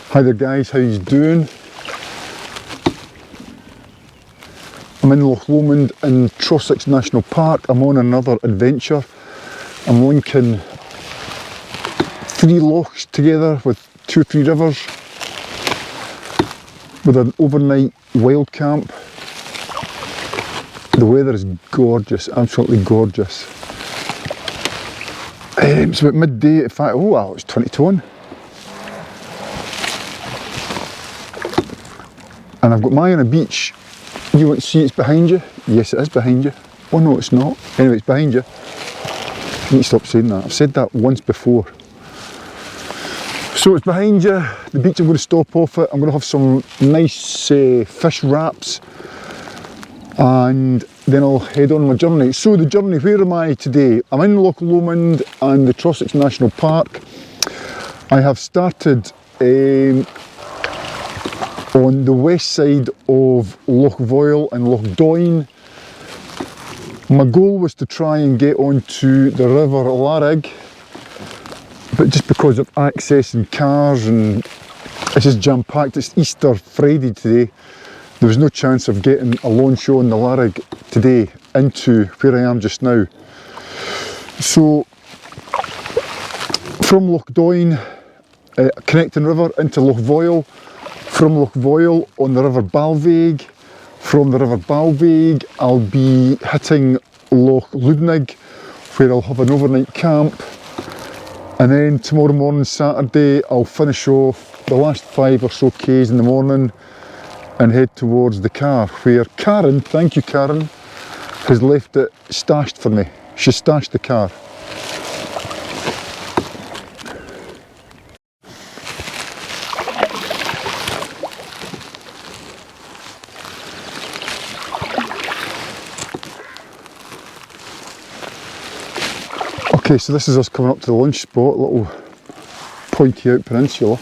Hi there guys, how you doing? I'm in Loch Lomond in Trossachs National Park. I'm on another adventure. I'm linking 3 lochs together with 2 or 3 rivers with an overnight wild camp. The weather is gorgeous, absolutely gorgeous. It's about midday, in fact, oh wow, it's 20 to 1. And I've got my on a beach. You want to see it's behind you? Yes, it is behind you. Oh no, it's not. Anyway, it's behind you. I need to stop saying that. I've said that once before. So it's behind you. The beach, I'm going to stop off at. I'm going to have some nice fish wraps. And then I'll head on my journey. So the journey, where am I today? I'm in Loch Lomond and the Trossachs National Park. I have started on the west side of Loch Voil and Loch Donie. My goal was to try and get onto the River Balvaig, but just because of access and cars and it's just jam-packed, it's Easter Friday today, there was no chance of getting a launch on the Balvaig today into where I am just now. So from Loch Donie, connecting river into Loch Voil, from Loch Voil on the River Balvaig. From the River Balvaig I'll be hitting Loch Lubnaig where I'll have an overnight camp, and then tomorrow morning, Saturday, I'll finish off the last 5 or so k's in the morning and head towards the car where Karen, thank you Karen, has left it stashed for me. She stashed the car. Okay, so this is us coming up to the lunch spot, little pointy out peninsula.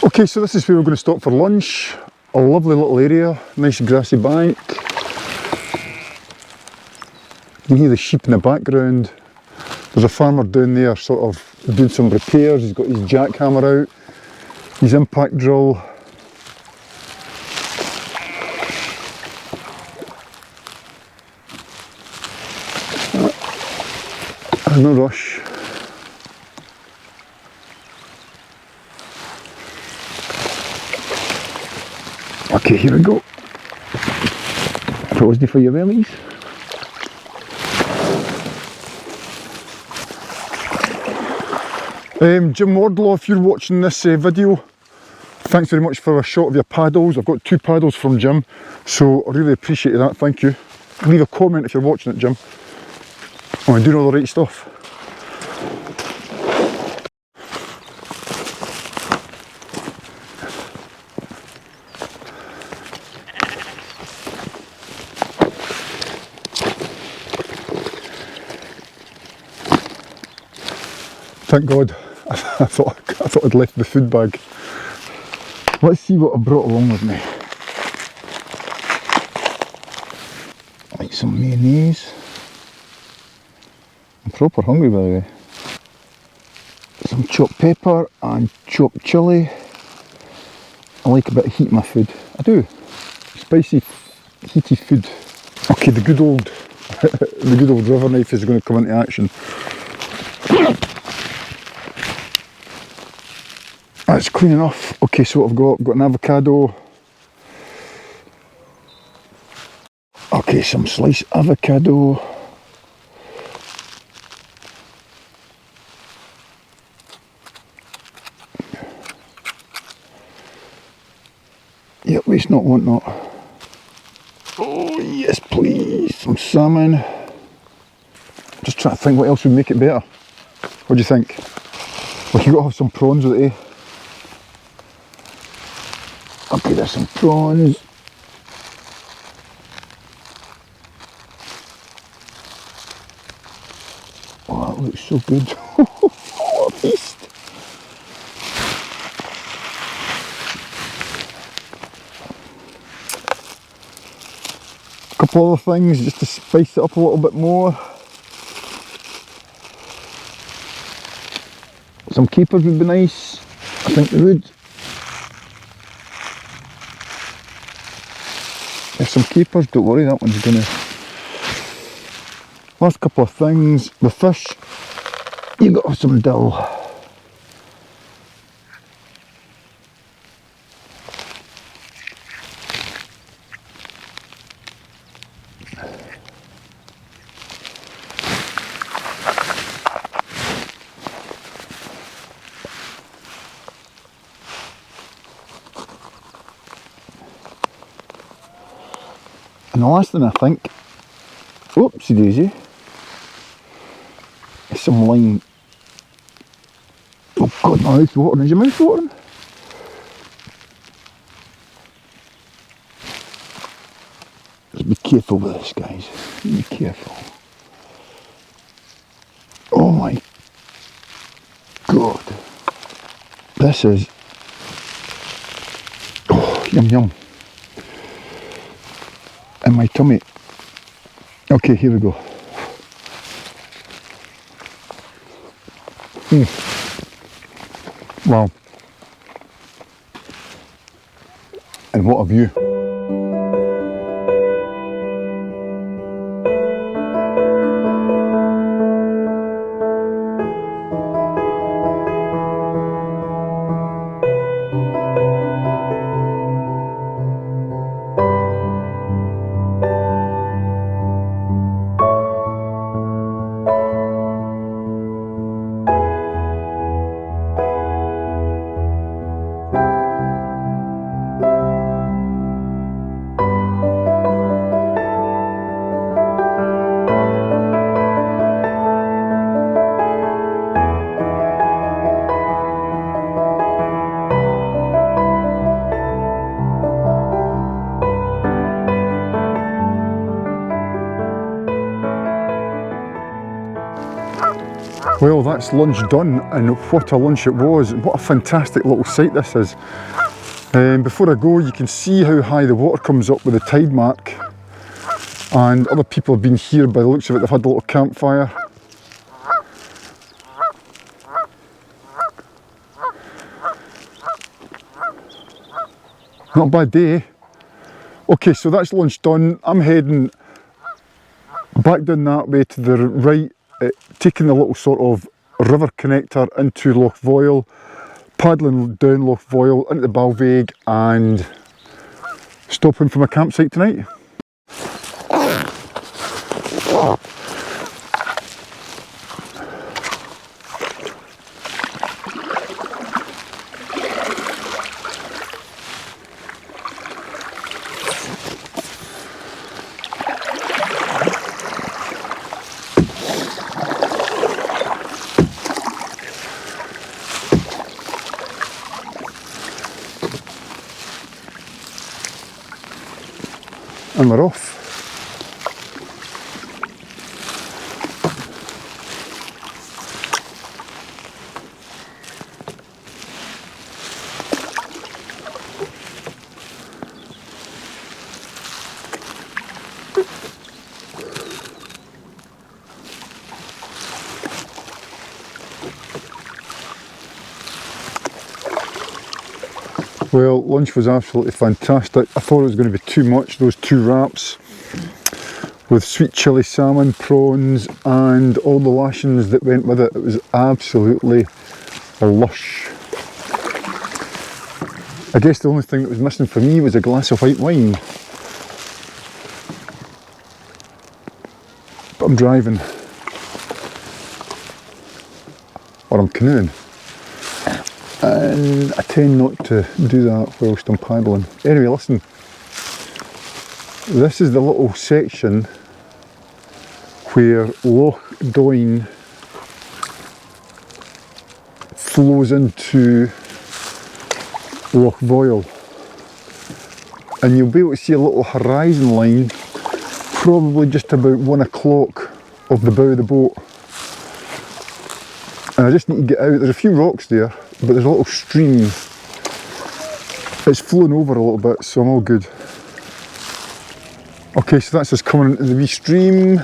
Okay, so this is where we're going to stop for lunch. A lovely little area, nice grassy bank. You can hear the sheep in the background. There's a farmer down there sort of doing some repairs. He's got his jackhammer out, his impact drill. No rush. Okay, here we go. If it wasn't for your wellies. Jim Wardlaw, if you're watching this video, thanks very much for a shot of your paddles. I've got 2 paddles from Jim, so I really appreciate that, thank you. Leave a comment if you're watching it, Jim. I'm doing all the right stuff. Thank God, I thought I'd left the food bag. Let's see what I brought along with me. Like some mayonnaise. I'm proper hungry by the way. Some chopped pepper and chopped chilli. I like a bit of heat in my food. I do. Spicy, heaty food. Okay, the good old the good old river knife is going to come into action. That's clean enough. Okay, so what I've got an avocado. Okay, some sliced avocado. Yep, waste not, want not. Oh yes please, some salmon. Just trying to think what else would make it better. What do you think? We can go have some prawns with it, eh? Okay, there's some prawns. Oh, that looks so good. What a feast. A couple other things just to spice it up a little bit more. Some capers would be nice. I think they would. There's some capers, don't worry, that one's gonna. Last couple of things. The fish, you got some dill. And the last thing I think, oopsie daisy, is some lime. Oh God, my mouth's watering. Is your mouth watering? Just be careful with this, guys. Be careful. Oh my God. This is, oh, yum yum. In my tummy. Okay, here we go. Wow. And what a view. Well, that's lunch done, and what a lunch it was. What a fantastic little sight this is. Before I go, you can see how high the water comes up with the tide mark, and other people have been here by the looks of it. They've had a little campfire. Not a bad day. Okay, so that's lunch done. I'm heading back down that way to the right, taking the little sort of river connector into Loch Voil, paddling down Loch Voil into the Balvaig and stopping for my campsite tonight. And we're off. Well, lunch was absolutely fantastic. I thought it was going to be too much, those 2 wraps with sweet chilli salmon, prawns and all the lashings that went with it. It was absolutely lush. I guess the only thing that was missing for me was a glass of white wine. But I'm driving. Or I'm canoeing. and I tend not to do that whilst I'm paddling. Anyway, listen, this is the little section where Loch Donie flows into Loch Voil, and you'll be able to see a little horizon line probably just about 1 o'clock of the bow of the boat. And I just need to get out. There's a few rocks there, but there's a little stream. It's flowing over a little bit, so I'm all good. Okay, so that's us coming into the wee stream.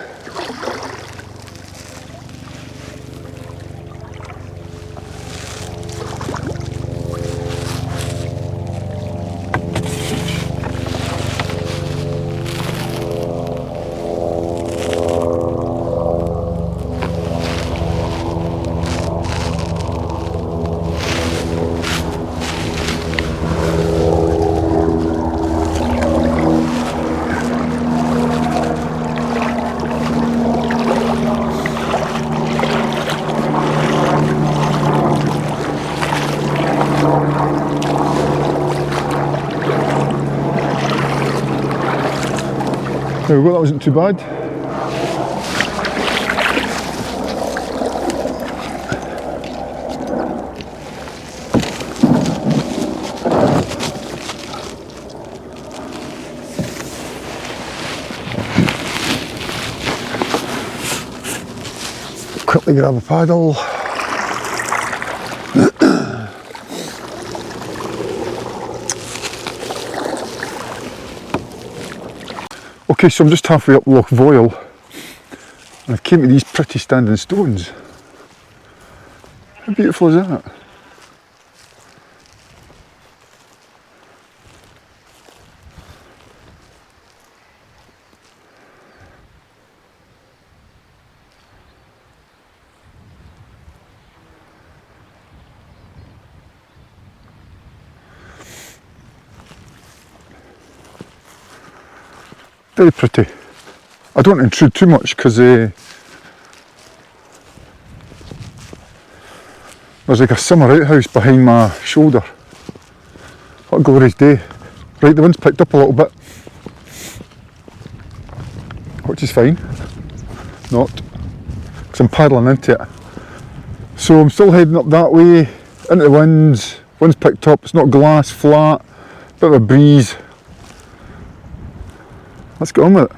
There we go, that wasn't too bad. Quickly grab a paddle. Okay, so I'm just halfway up Loch Voil, and I've came to these pretty standing stones. How beautiful is that? Very pretty. I don't intrude too much because there's like a summer outhouse behind my shoulder. What a glorious day. Right, the wind's picked up a little bit, which is fine. Not, because I'm paddling into it. So I'm still heading up that way, into the winds. Wind's picked up, it's not glass, flat, bit of a breeze. Let's get on with it.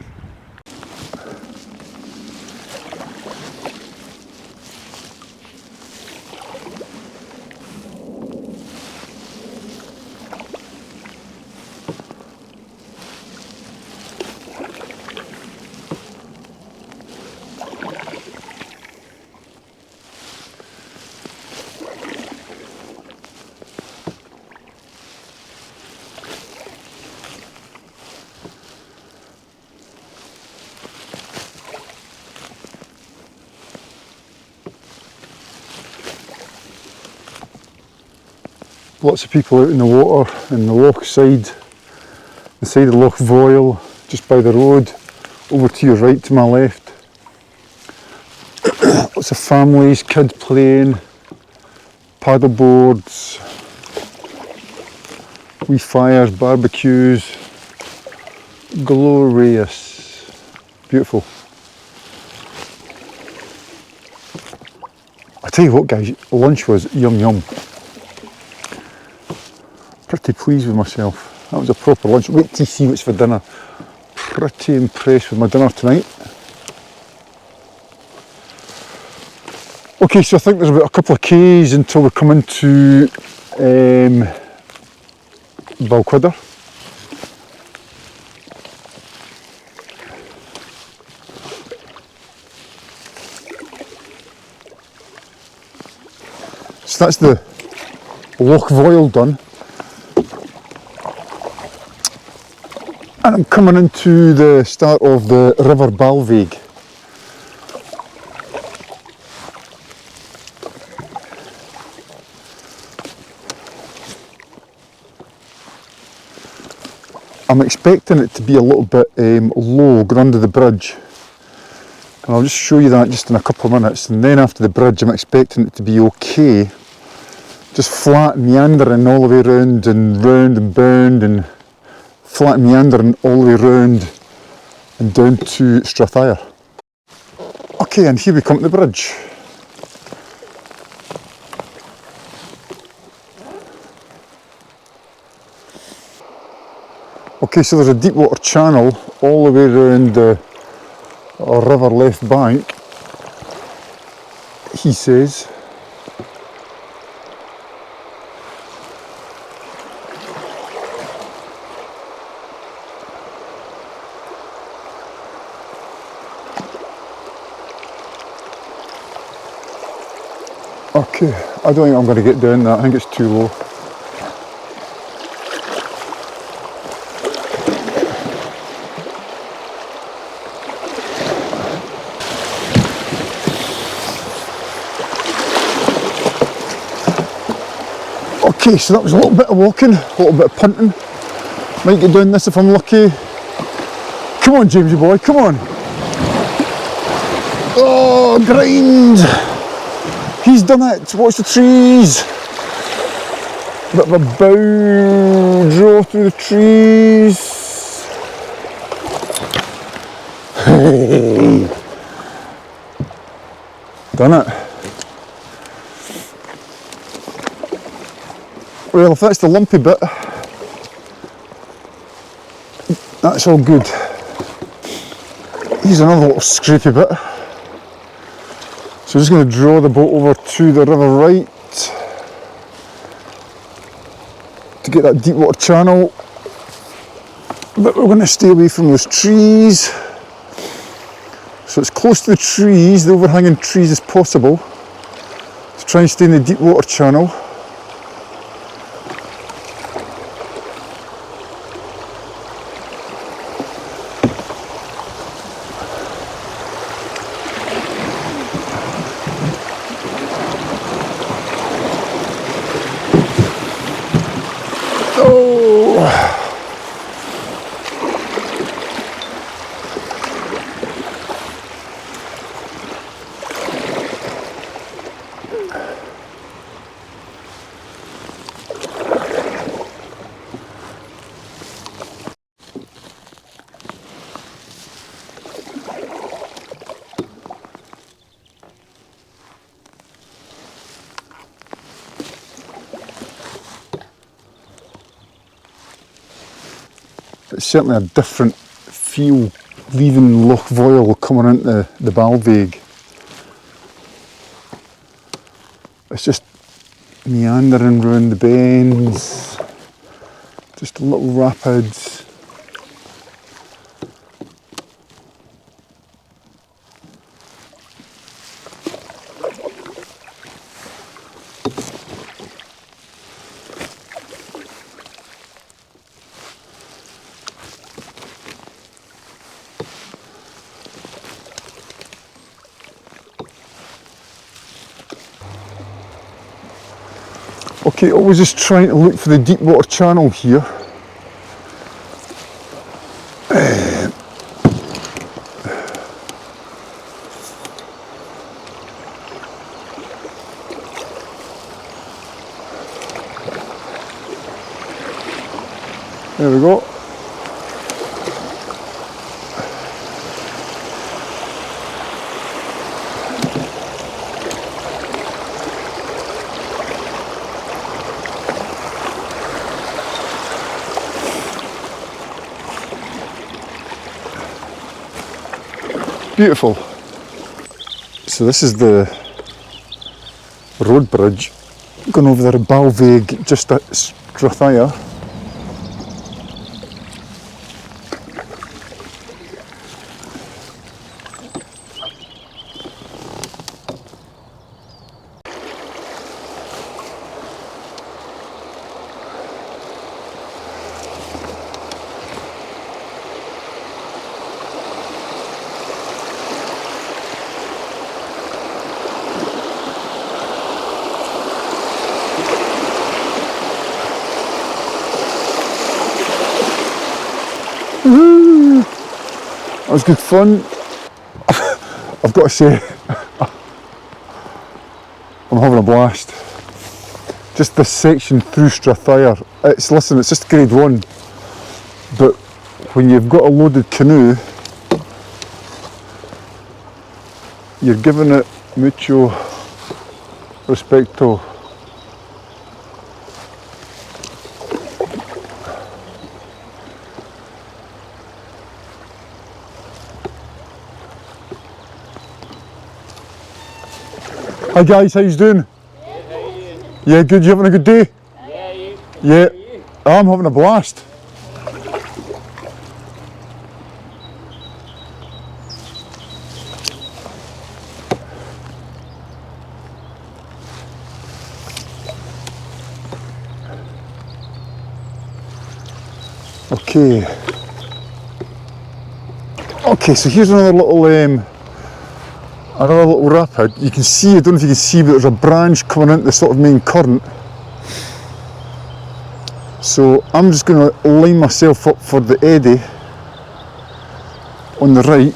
Lots of people out in the water in the loch side, the side of Loch Voil, just by the road, over to your right, to my left. Lots of families, kids playing, paddle boards, wee fires, barbecues. Glorious. Beautiful. I tell you what guys, lunch was yum yum. Pretty pleased with myself. That was a proper lunch. Wait till you see what's for dinner. Pretty impressed with my dinner tonight. Okay, so I think there's about a couple of Ks until we come into Balvaig. So that's the Loch Voil done. And I'm coming into the start of the River Balvaig. I'm expecting it to be a little bit low, going under the bridge. And I'll just show you that just in a couple of minutes. And then after the bridge, I'm expecting it to be okay. just flat meandering all the way round and round and bound and flat meandering all the way round and down to Strathair. Okay, and here we come to the bridge. Okay, so there's a deep water channel all the way around the river left bank, he says. Okay, I don't think I'm going to get down that, I think it's too low. Okay, so that was a little bit of walking, a little bit of punting. Might get down this if I'm lucky. Come on, Jamesy boy, come on. Oh, grind. He's done it, watch the trees. Bit of a bow, draw through the trees. Hey. Done it. Well, if that's the lumpy bit, that's all good. Here's another little scrapey bit. So I'm just going to draw the boat over to the river right to get that deep water channel. But we're going to stay away from those trees. So it's close to the trees, the overhanging trees as possible, to try and stay in the deep water channel. It's certainly a different feel leaving Loch Voil coming into the Balvaig. It's just meandering round the bends, just little rapids. Okay, always just trying to look for the deep water channel here. There we go. Beautiful. So this is the road bridge going over the Balvaig just at Strathair. That was good fun. I've got to say, I'm having a blast. just this section through Strathyre. Listen, it's just grade 1, but when you've got a loaded canoe, you're giving it mucho respecto. Hi guys, how you doing? Yeah, good. You having a good day? Yeah, you. Yeah, I'm having a blast. Okay. Okay, so here's another little rapid. You can see, I don't know if you can see, but there's a branch coming into the sort of main current. So I'm just going to line myself up for the eddy on the right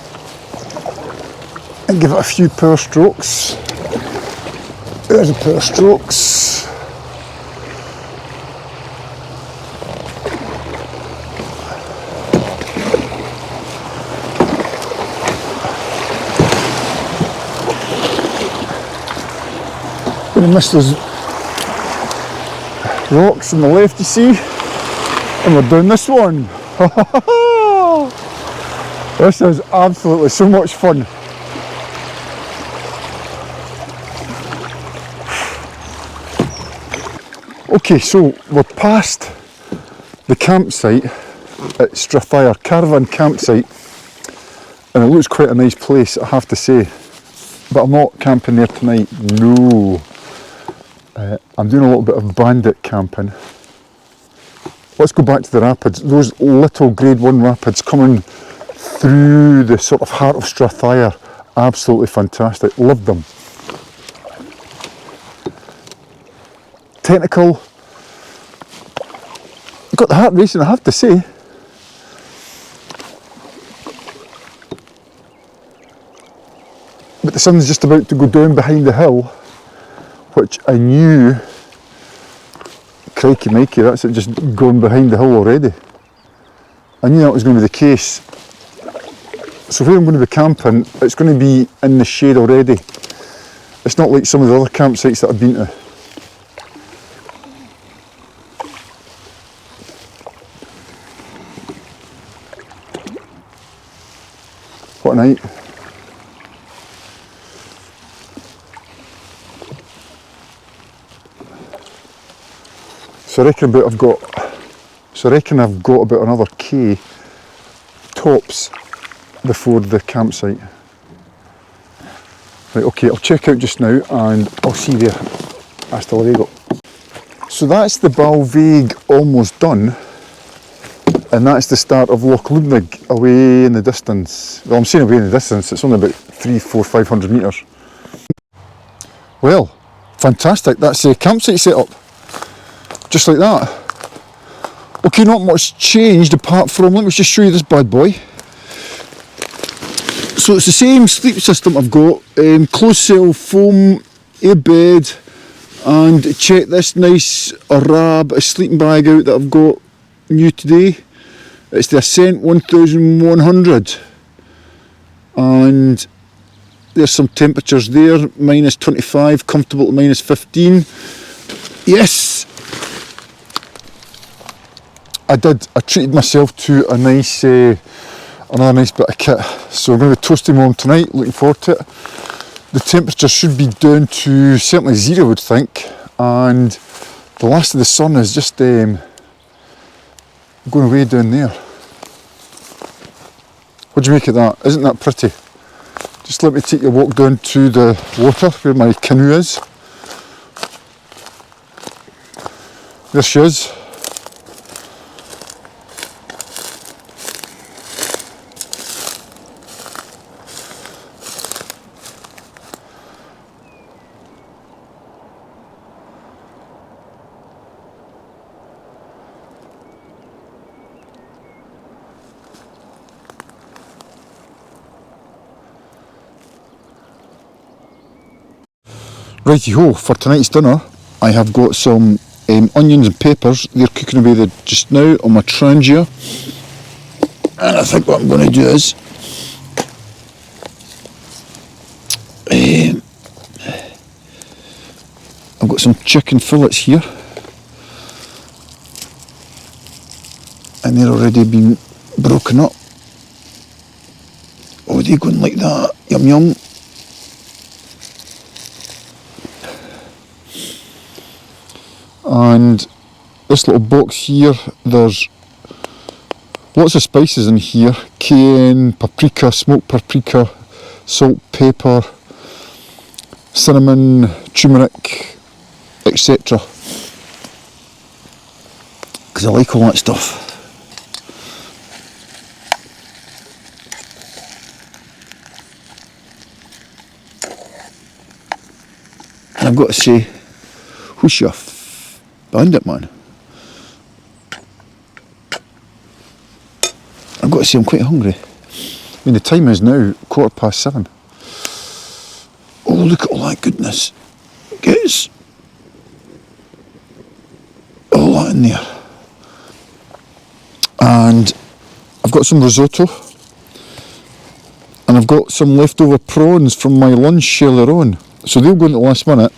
and give it a few power strokes. There's a power strokes. Gonna miss those rocks on the left, you see, and we're down this one. This is absolutely so much fun. Okay, so we're past the campsite at Strathyre, caravan campsite, and it looks quite a nice place, I have to say, but I'm not camping there tonight, no. I'm doing a little bit of bandit camping. Let's go back to the rapids. Those little grade 1 rapids coming through the sort of heart of Strathyre, absolutely fantastic, loved them. Technical, got the heart racing, I have to say. But the sun's just about to go down behind the hill, which I knew, crikey Mikey, that's it, just going behind the hill already. I knew that was going to be the case. So where I'm going to be camping, it's going to be in the shade already. It's not like some of the other campsites that I've been to. What a night. So I reckon I've got about another K tops before the campsite. Right, okay, I'll check out just now and I'll see you there. Hasta luego. So that's the Balvaig almost done, and that's the start of Loch Lubnaig away in the distance. Well, I'm saying away in the distance, it's only about 300, 400, 500 metres. Well, fantastic, that's the campsite set up. Just like that. Okay, not much changed apart from, let me just show you this bad boy. So it's the same sleep system I've got, closed cell foam, air bed, and check this nice Arab a sleeping bag out that I've got new today. It's the Ascent 1100, and there's some temperatures there, minus 25, comfortable to minus 15. Yes! I treated myself to a nice, another nice bit of kit. So I'm going to be toasting home tonight, looking forward to it. The temperature should be down to certainly 0, I would think. And the last of the sun is just going away down there. What do you make of that? Isn't that pretty? Just let me take you a walk down to the water where my canoe is. There she is. Righty ho, for tonight's dinner, I have got some onions and peppers. They're cooking away there just now on my trangia. And I think what I'm going to do is I've got some chicken fillets here, and they're already been broken up. Oh, they going like that? Yum yum. And this little box here, there's lots of spices in here: cayenne, paprika, smoked paprika, salt, pepper, cinnamon, turmeric, etc. Because I like all that stuff. And I've got to say, who's your bandit, man? I've got to say I'm quite hungry. I mean, the time is now 7:15. Oh, look at all that goodness. Get all that in there. And I've got some risotto. And I've got some leftover prawns from my lunch earlier on. So they'll go in at the last minute.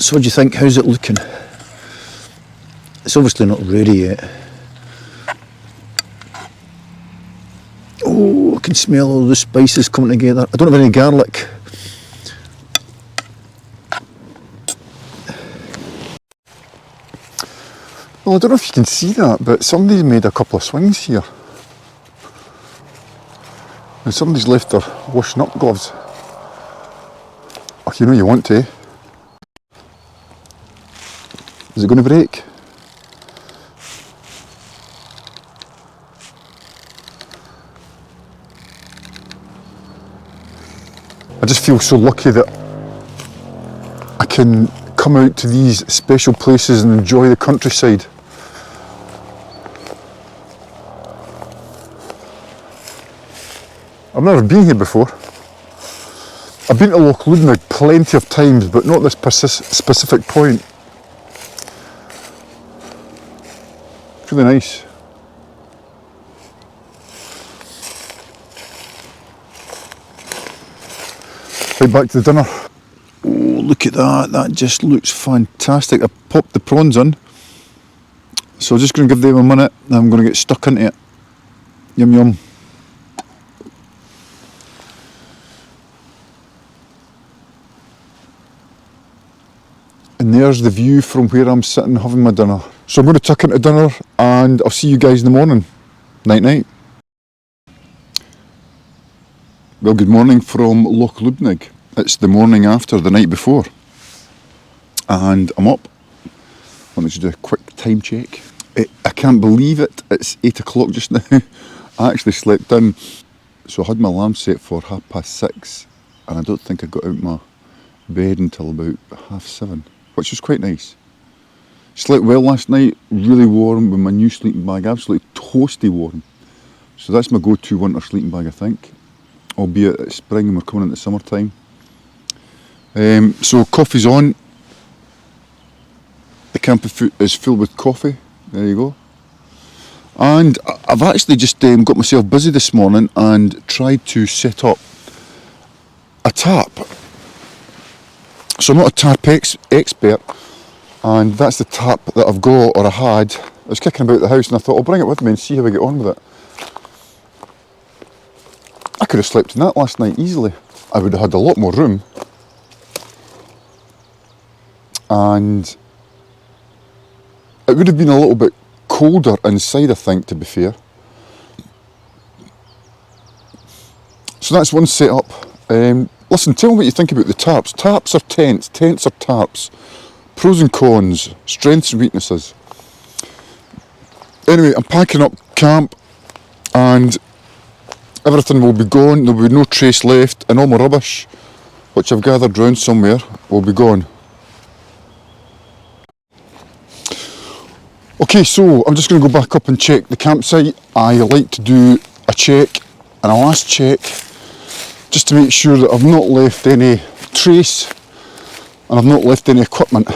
So what do you think? How's it looking? It's obviously not ready yet. Oh, I can smell all the spices coming together. I don't have any garlic. Well, I don't know if you can see that, but somebody's made a couple of swings here. And somebody's left their washing up gloves. Oh, you know you want to. Is it going to break? I just feel so lucky that I can come out to these special places and enjoy the countryside. I've never been here before. I've been to Loch Lubnaig plenty of times, but not this specific point. It's really nice. Right, back to the dinner. Oh, look at that. That just looks fantastic. I popped the prawns in. So I'm just going to give them a minute and I'm going to get stuck into it. Yum yum. And there's the view from where I'm sitting having my dinner. So I'm going to tuck into dinner and I'll see you guys in the morning. Night night. Well, good morning from Loch Lubnaig. It's the morning after the night before. And I'm up. Let me just do a quick time check. I can't believe it. It's 8 o'clock just now. I actually slept in. So I had my alarm set for 6:30 and I don't think I got out my bed until about 7:30, which was quite nice. Slept well last night, really warm with my new sleeping bag, absolutely toasty warm. So that's my go-to winter sleeping bag, I think. Albeit it's spring and we're coming into summertime. So coffee's on. The camper is filled with coffee. There you go. And I've actually just got myself busy this morning and tried to set up a tarp. So I'm not a tarp expert, and that's the tarp that I've got, or I had. I was kicking about the house and I thought I'll bring it with me and see how we get on with it. I could have slept in that last night easily. I would have had a lot more room. And it would have been a little bit colder inside, I think, to be fair. So that's one setup. Listen, tell me what you think about the tarps. Tarps are tents, tents are tarps. Pros and cons, strengths and weaknesses. Anyway, I'm packing up camp and everything will be gone. There will be no trace left, and all my rubbish, which I've gathered round somewhere, will be gone. Okay, so I'm just going to go back up and check the campsite. I like to do a check and a last check just to make sure that I've not left any trace and I've not left any equipment.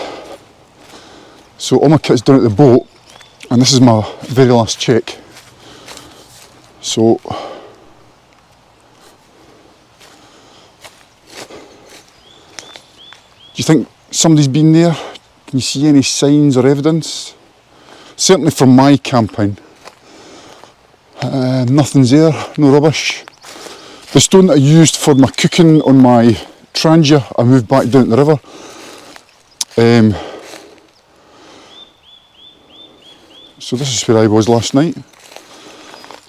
So all my kit's down at the boat and this is my very last check. So do you think somebody's been there? Can you see any signs or evidence? Certainly from my camping, nothing's there, no rubbish. The stone that I used for my cooking on my trangia, I moved back down the river. So this is where I was last night.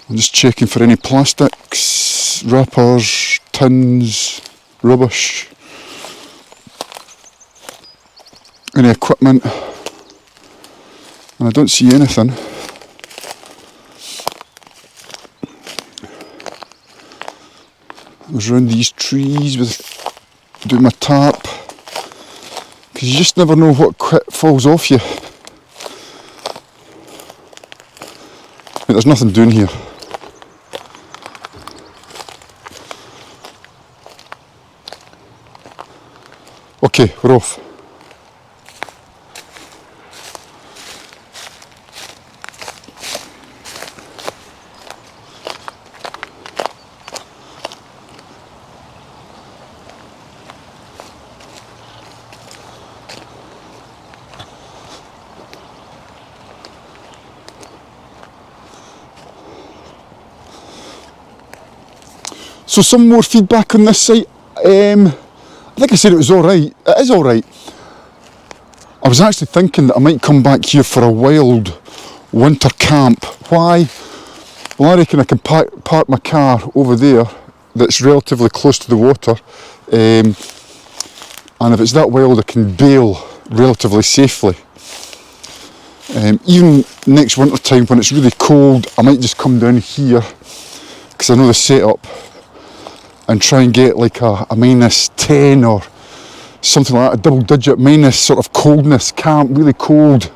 I'm just checking for any plastics, wrappers, tins, rubbish, any equipment, and I don't see anything. I was around these trees with doing my tarp, because you just never know what falls off you. But there's nothing doing here. Okay, we're off. So some more feedback on this site. I think I said it was alright. It is alright. I was actually thinking that I might come back here for a wild winter camp. Why? Well, I reckon I can park my car over there that's relatively close to the water, and if it's that wild I can bail relatively safely. Even next winter time when it's really cold, I might just come down here because I know the setup and try and get like a minus 10 or something like that, a double digit minus sort of coldness camp, really cold.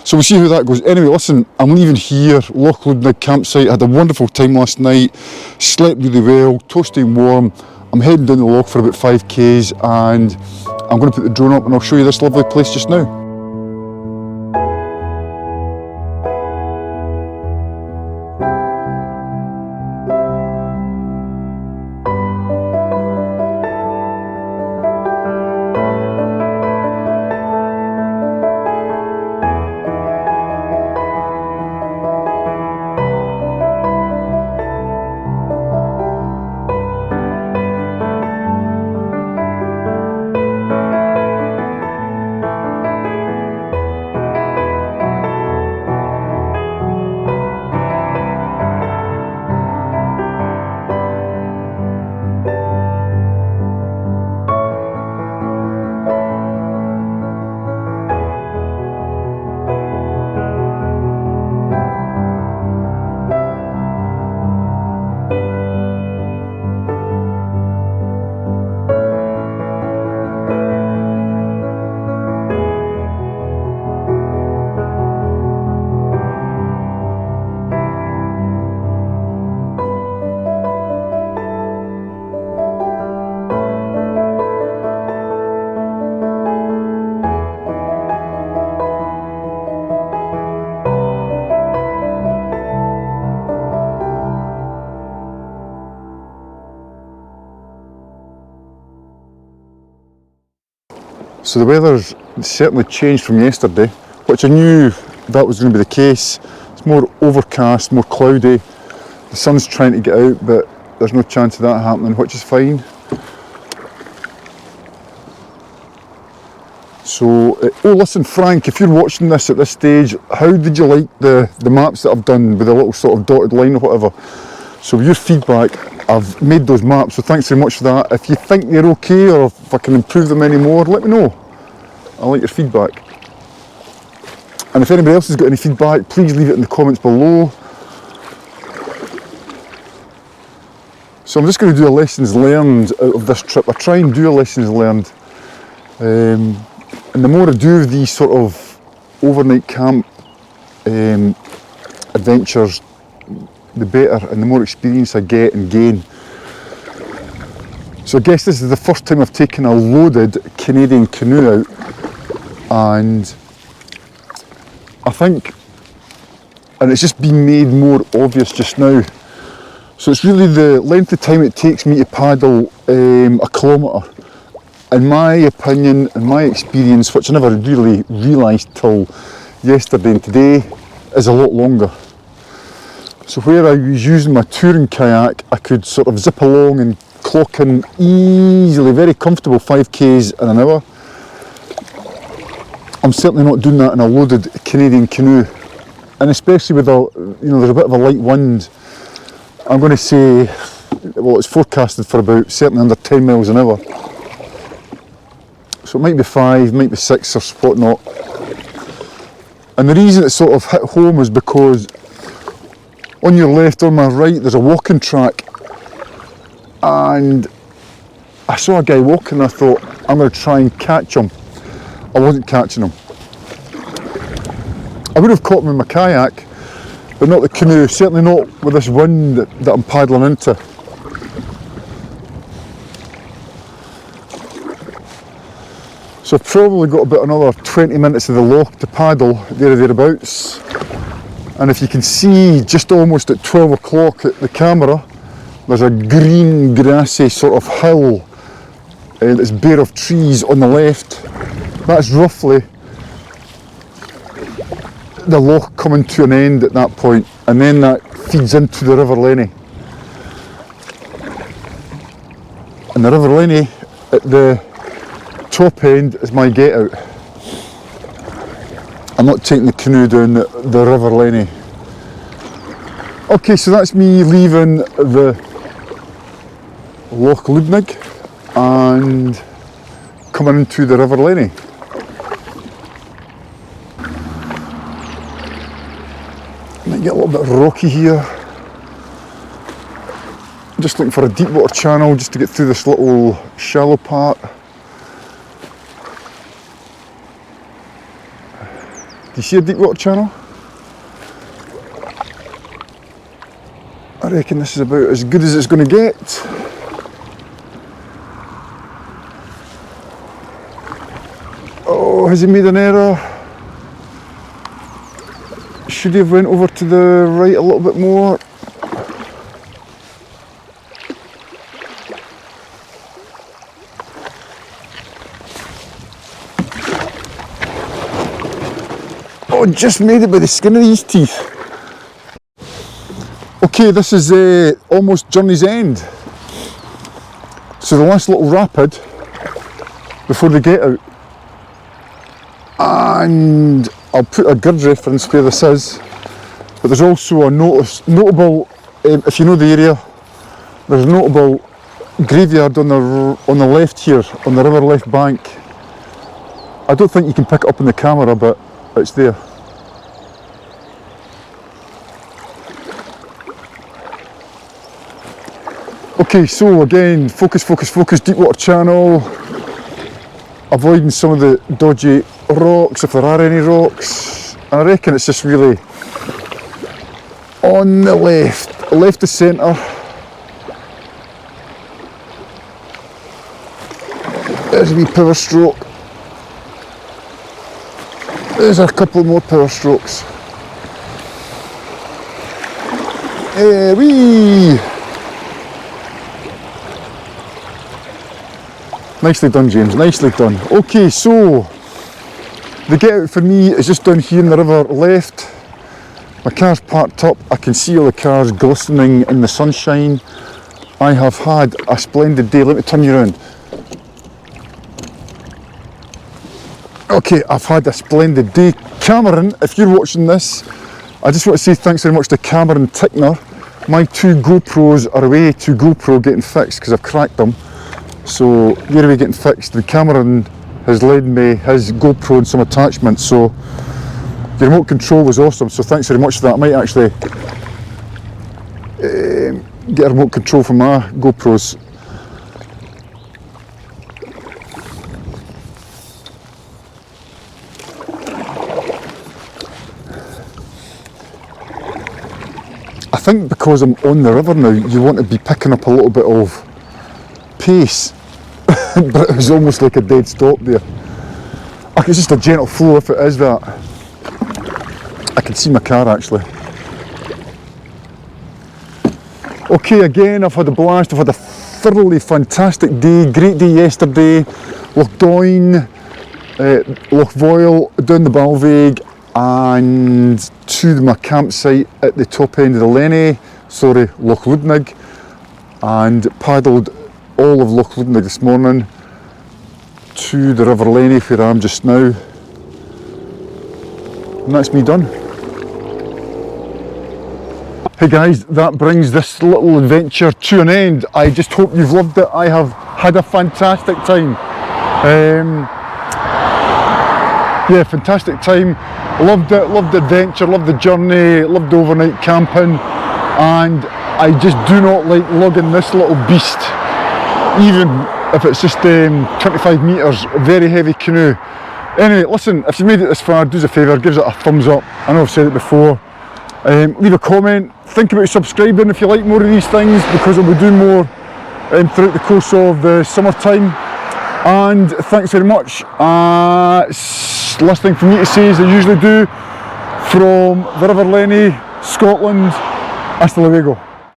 So we'll see how that goes. Anyway, listen, I'm leaving here, Loch Lubnaig campsite. I had a wonderful time last night, slept really well, toasty and warm. I'm heading down the loch for about 5k's and I'm going to put the drone up and I'll show you this lovely place just now. So the weather's certainly changed from yesterday, which I knew that was going to be the case. It's more overcast, more cloudy. The sun's trying to get out, but there's no chance of that happening, which is fine. So, oh listen Frank, if you're watching this at this stage, how did you like the maps that I've done with a little sort of dotted line or whatever? So with your feedback, I've made those maps, so thanks very much for that. If you think they're okay or if I can improve them any more, let me know. I like your feedback. And if anybody else has got any feedback, please leave it in the comments below. So I'm just going to do a lessons learned out of this trip. I try and do a lessons learned. And the more I do these sort of overnight camp adventures, the better and the more experience I get and gain. So I guess this is the first time I've taken a loaded Canadian canoe out, and I think, and it's just been made more obvious just now. So it's really the length of time it takes me to paddle a kilometre. In my opinion, in my experience, which I never really realised till yesterday and today, is a lot longer. So where I was using my touring kayak, I could sort of zip along and clock in easily, very comfortable 5Ks in an hour. I'm certainly not doing that in a loaded Canadian canoe, and especially with there's a bit of a light wind. I'm going to say, well, it's forecasted for about certainly under 10 miles an hour. So it might be 5, might be 6 or whatnot. And the reason it sort of hit home is because on your left, on my right, there's a walking track, and I saw a guy walking and I thought, I'm going to try and catch him. I wasn't catching him. I would have caught him in my kayak, but not the canoe, certainly not with this wind that I'm paddling into. So I've probably got about another 20 minutes of the loch to paddle, there or thereabouts. And if you can see, just almost at 12 o'clock at the camera, there's a green, grassy sort of hill that's bare of trees on the left. That's roughly the loch coming to an end at that point, and then that feeds into the River Leny. And the River Leny at the top end is my get out. I'm not taking the canoe down the River Leny. Okay, so that's me leaving the Loch Lubnaig and coming into the River Leny. Might get a little bit rocky here. I'm just looking for a deep water channel just to get through this little shallow part. Do you see a deep water channel? I reckon this is about as good as it's going to get. Oh, has he made an error? Should he have went over to the right a little bit more? Oh, just made it by the skin of his teeth. Okay, this is almost journey's end. So the last little rapid before the get out. And I'll put a grid reference where this is, but there's also a notable, if you know the area, there's a notable graveyard on the left here, on the river left bank. I don't think you can pick it up on the camera, but it's there. Okay, so again, focus, deep water channel, avoiding some of the dodgy rocks, if there are any rocks. I reckon it's just really on the left of centre. There's a wee power stroke. There's a couple more power strokes. Wee! Nicely done, James, nicely done. Okay, so the get out for me is just down here in the river left. My car's parked up, I can see all the cars glistening in the sunshine. I have had a splendid day. Let me turn you around. Okay, I've had a splendid day. Cameron, if you're watching this, I just want to say thanks very much to Cameron Tickner. My 2 GoPros are away to GoPro getting fixed because I've cracked them. So they're away getting fixed, and Cameron has lent me his GoPro and some attachments, so the remote control was awesome, so thanks very much for that. I might actually get a remote control for my GoPros. think because I'm on the river now, you want to be picking up a little bit of pace, but it was almost like a dead stop there. It's just a gentle flow if it is that. I can see my car actually. Okay, again, I've had a blast. I've had a thoroughly fantastic day. Great day yesterday. Loch Donie, Loch Voil, down the Balvaig, and to my campsite at the top end of the Leny, Loch Lubnaig, and paddled all of Loch Lubnaig this morning to the River Leny where I am just now. And that's me done. Hey guys, that brings this little adventure to an end. I just hope you've loved it. I have had a fantastic time. Yeah, fantastic time. Loved it, loved the adventure, loved the journey, loved the overnight camping, and I just do not like lugging this little beast, even if it's just 25 metres, very heavy canoe. Anyway, listen, if you made it this far, do us a favour, give it a thumbs up. I know I've said it before. Leave a comment, think about subscribing if you like more of these things, because I will do more throughout the course of the summertime. And thanks very much. Last thing for me to say, as I usually do, from the River Leny, Scotland, hasta luego.